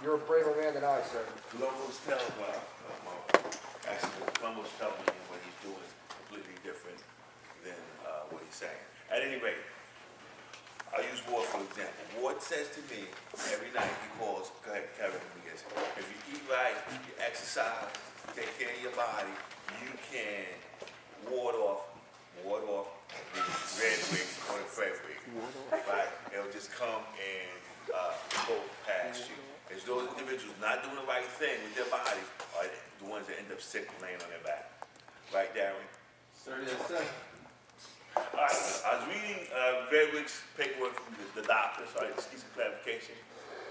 You're a braver man than I, sir. Columbo's telling, actually, Columbo's telling me what he's doing is completely different than what he's saying. At any rate, I'll use Ward for example. Ward says to me every night, he calls, go ahead, carry on with this. If you eat right, you exercise, you take care of your body, you can ward off the red wigs or the red wig. Right? It'll just come and go past you. It's those individuals not doing the right thing with their bodies are the ones that end up sick and laying on their back. Right, Darren? Sir, yes, sir. All right, I was reading Redwick's paperwork from the doctor, so I just need some clarification.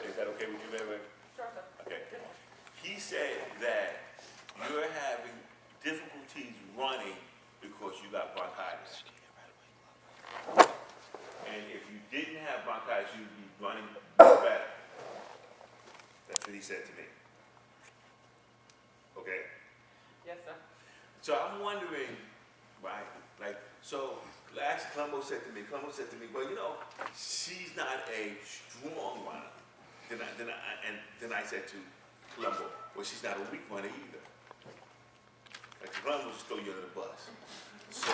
Is that okay with you, Redwick? Sure, sir. Okay. He said that you're having difficulties running because you got bronchitis. And if you didn't have bronchitis, you'd be running better. That's what he said to me. Okay? Yes, sir. So I'm wondering, right, like, so actually Columbo said to me, well, you know, she's not a strong runner. Then I said to Columbo, well, she's not a weak runner either. Like, Columbo just throw you under the bus. So,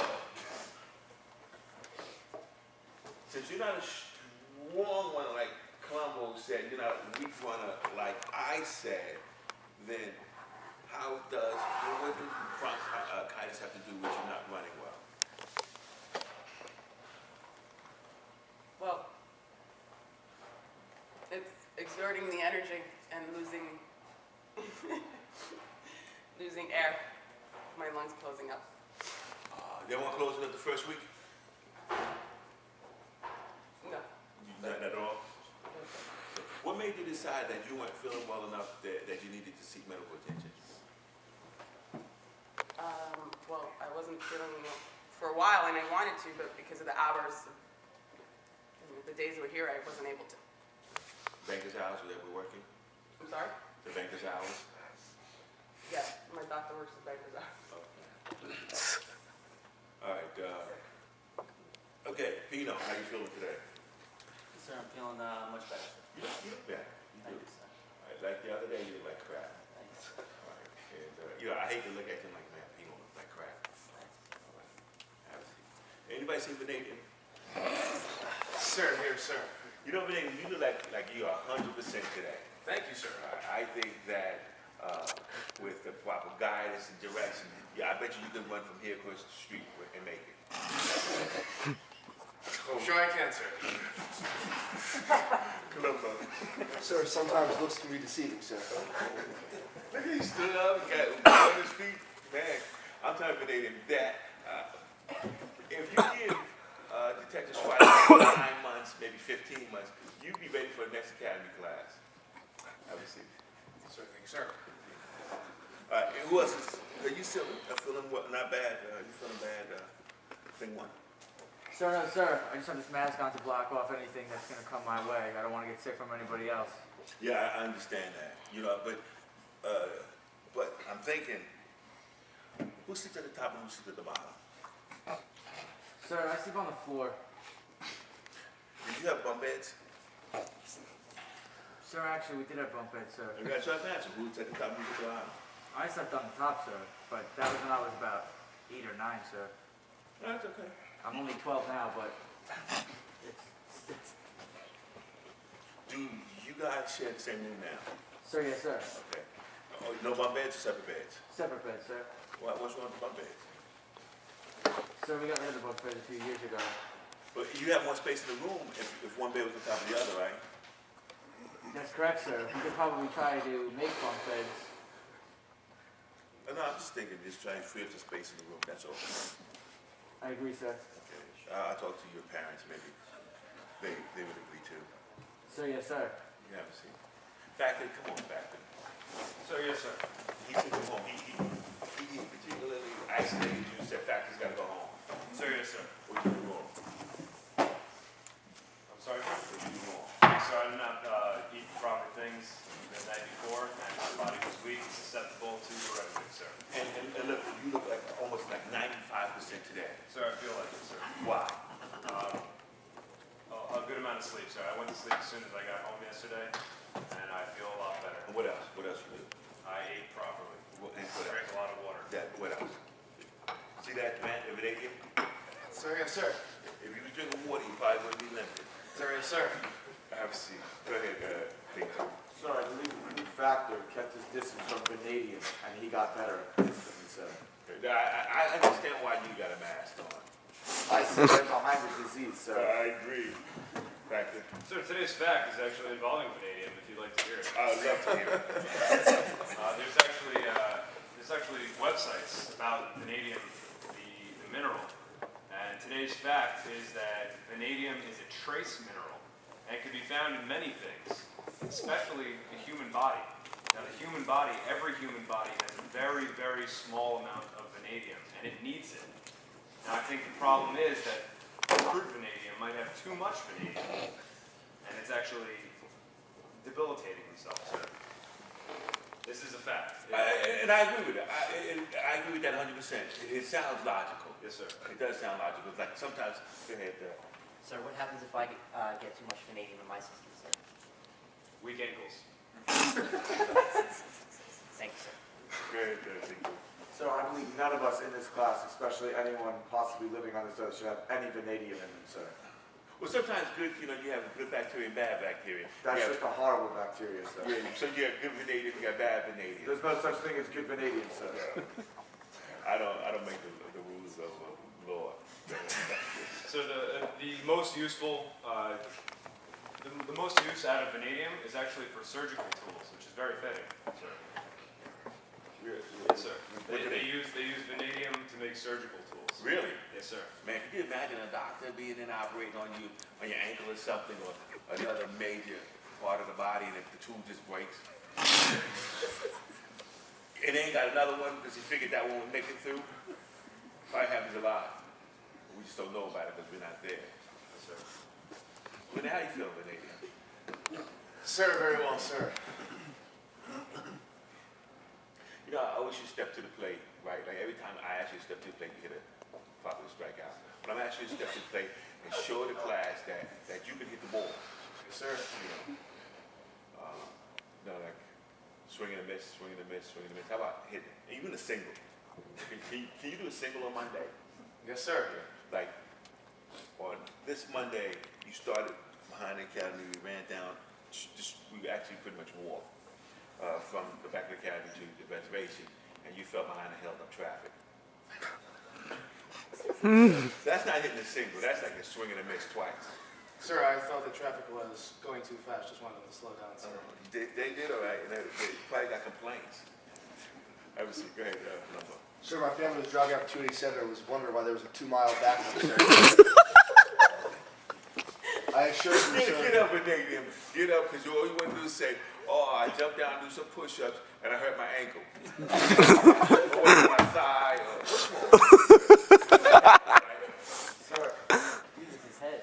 since you're not a strong runner like Columbo said, you're not a weak runner like I said, then what does bronchitis have to do with you not running well? Well, it's exerting the energy and losing losing air. My lungs closing up. They weren't closing up the first week? No. Not at all? So what made you decide that you weren't feeling well enough that you needed to seek medical attention? Well, I wasn't feeling well for a while, and I wanted to, but because of the hours, the days we were here, I wasn't able to. Banker's hours that we're working? I'm sorry? The banker's hours? Yes, my doctor works at Banker's hours. All right, okay, Pino, how you feeling today? Sir, I'm feeling much better. You look better. Thank you, sir. All right, like the other day, you look like crap. Thanks. All right, and, I hate to look at him like, man, Pino looks like crap. All right, have a seat. Anybody see Vanadium? Sir, here, sir. You know, Vanadium, you look like you are 100% today. Thank you, sir. I think that with the proper guidance and direction, yeah, I bet you can run from here across the street and make it. I'm sure I can, sir. Columbo. Sir, sometimes looks can be deceiving, sir. Look, he stood up, got on his feet. Man, I'm telling you that if you give Detective Schweizer 9 months, maybe 15 months, you'd be ready for the next academy class. Have a seat. Sir, thank you, sir. All right, and who else is, are you still feeling what, not bad? You feeling bad? Thing one. Sir, no, sir. I just have this mask on to block off anything that's going to come my way. I don't want to get sick from anybody else. Yeah, I understand that. You know, but I'm thinking, who sleeps at the top and who sleeps at the bottom? Sir, I sleep on the floor. Did you have bunk beds? Sir, actually, we did have bunk beds, sir. You got to answer. Who's at the top and who's at the bottom? I slept on the top, sir, but that was when I was about 8 or 9, sir. That's okay. I'm only 12 now, but it's... Do you guys share the same room now? Sir, yes, sir. Okay. Oh, no bunk beds or separate beds? Separate beds, sir. What's wrong with the bunk beds? Sir, we got rid of the bunk beds a few years ago. But you have more space in the room if one bed was on top of the other, right? That's correct, sir. We could probably try to make bunk beds. No, I'm just thinking, just trying to free up the space in the room, that's all. I agree, sir. Okay. I'll talk to your parents, maybe. They would agree too. Sir, yes, sir. You have a seat. Factor, come on, Factor. Sir, yes, sir. He took him home. He particularly isolated you, said Factor's got to go home. Sir, yes, sir. What did you do wrong? I'm sorry, sir. What did you do wrong? So I did not eat the proper things the night before, and my body was weak, susceptible to the red wig, sir. And look, you look like almost like 95% today. Sir, I feel like it, sir. Why? A good amount of sleep, sir. I went to sleep as soon as I got home yesterday, and I feel a lot better. See that, man, vanadium? Sir, yes, sir. If you was drinking water, you probably wouldn't be limping. Sir, yes, sir. Have a seat. Go ahead, Peter. Sir, I believe the factor kept his distance from vanadium, and he got better instantly, sir. Now, I understand why you got a mask on. I see right behind the disease, sir. I agree. Factor. Sir, today's fact is actually involving vanadium, if you'd like to hear it. I would love to hear it. There's actually websites about vanadium, the mineral. And today's fact is that vanadium is a trace mineral and can be found in many things, especially the human body. Now, the human body, every human body has a very, very small amount of vanadium, and it needs it. Now, I think the problem is that crude vanadium might have too much vanadium, and it's actually debilitating themselves. This is a fact. And I agree with that. I agree with that 100%. It sounds logical. Yes, sir. It does sound logical. Like sometimes, go ahead, Sir, what happens if I get too much vanadium in my system, sir? Weak ankles. Thank you, sir. Go ahead, Peter. Sir, I believe none of us in this class, especially anyone possibly living on this earth, should have any vanadium in them, sir. Well, sometimes good, you have good bacteria and bad bacteria. That's You just a horrible bacteria, sir. yeah, so you have good vanadium, you got bad vanadium. There's no such thing as good vanadium, sir. I don't make the rules of law. So the most useful, the most use out of vanadium is actually for surgical tools, which is very fitting, sir. Yes, sir. They use vanadium to make surgical tools. Really? Yes, sir. Man, can you imagine a doctor being in operating on you, on your ankle or something, or another major part of the body, and if the tool just breaks? And they ain't got another one because he figured that one would make it through? Probably happens a lot. We just don't know about it because we're not there. Yes, sir. But how you feel, vanadium? Sir, very well, sir. You know, I always you step to the plate, right? Like every time I ask you to step to the plate, you hit a popular strikeout. But I'm asking you to step to the plate and show the class that you can hit the ball. Yes, sir. Like swing and a miss, swing and a miss, swing and a miss. How about hitting? And even a single. Can you do a single on Monday? Yes, sir. Like on this Monday, you started behind the academy, we ran down, we actually pretty much walked. From the back of the academy to the reservation, and you fell behind and held up traffic. That's not hitting a single, that's like a swing and a miss twice. Sir, I thought the traffic was going too fast. Just wanted them to slow down, sir. They did all right, and they probably got complaints. Go ahead, number. Sir, my family was driving up 287 and was wondering why there was a 2-mile backup, sir. I assured you, sir. Get up, vanadium. Get up, because all you want to do is say, oh, I jumped down and do some push-ups, and I hurt my ankle. Or my thigh, or what's wrong? Sir, Uses his head.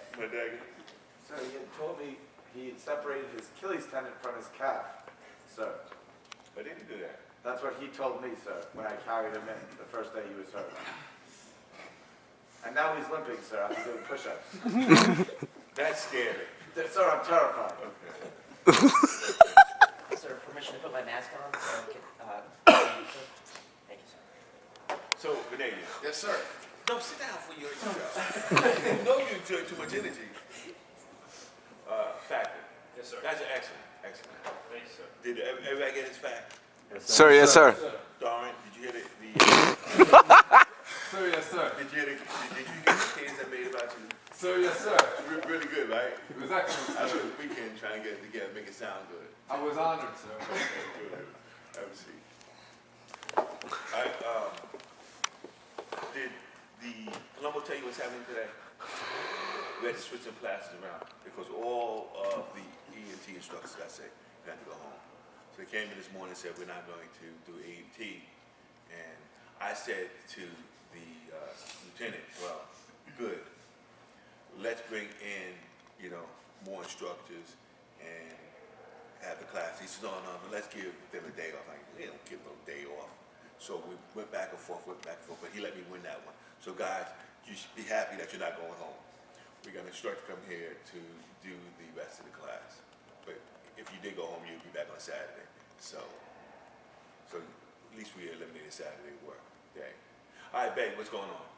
sir, he had told me he had separated his Achilles tendon from his calf, sir. But they didn't do that. That's what he told me, sir, when I carried him in the first day he was hurt. And now he's limping, sir, after doing push-ups. That's scary. Sir, I'm terrified. Okay. Sir, permission to put my mask on? So I can, thank you, sir. So, vanadium. Yes, sir. No, sit down for your yourself. No, you took too much energy. Factor. Yes, sir. That's excellent. Thank you, sir. Did everybody get his fact? Sir, yes, sir. Darren, did you hear the Sir, yes, sir. did you get the kids that made about you? Sir, yes, sir. Really good, right? It was excellent, I sir. spent the weekend trying to get it together, make it sound good. I was honored, sir. Good. Have a seat. Did the Colombo tell you what's happening today? We had to switch some classes around because all of the EMT instructors got sick. They had to go home. So they came in this morning and said, we're not going to do EMT. And I said to the lieutenant, well, good. Let's bring in, more instructors and have the class. He said, no, let's give them a day off. Like, they don't give them a day off. So we went back and forth, but he let me win that one. So guys, you should be happy that you're not going home. We're gonna instruct you come here to do the rest of the class. But if you did go home, you'd be back on Saturday. So at least we eliminated Saturday work day. All right, babe, what's going on?